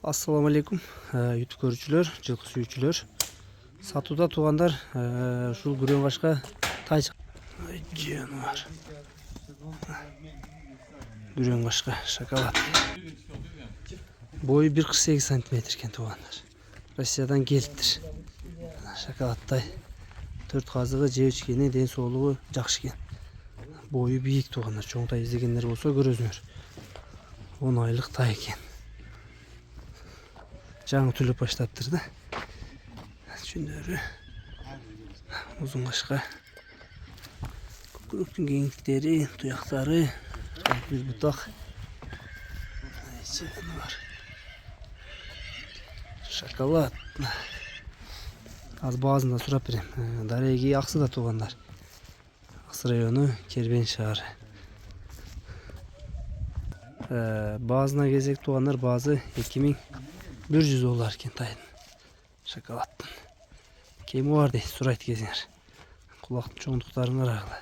Assalamu alaikum YouTube көрүүчүлөр, жылкы сүйүүчүлөр. Сатууда туугандар, ушул күрөң кашка тай жаныбар. Күрөң кашка шоколад. Бою 1,48 см экен туугандар. Россиядан келиптир. Шоколад тай. 4 казыгы жеп ичкени, ден соолугу жакшы экен. Бою бийик туугандар. Чоң тай издегендер болсо көрөсүңөр. 10 айлык тай экен. Жаңы түлөп баштаптыр да. Жүндөрү узун кашка. Көкүрөктүн кеңиктери, туяктары, бир бутак. Бар. Шоколад. Az баазында сурап берем. Дареги Аксыда туугандар. Аксы району, Кербен шаары. Баазына кезек туугандар, баазы 2100 доллар экен тайдын. Шоколадтын. Кеми бар дейт, сурайт кезиңер. Кулактын чоңдуктарын карагыла.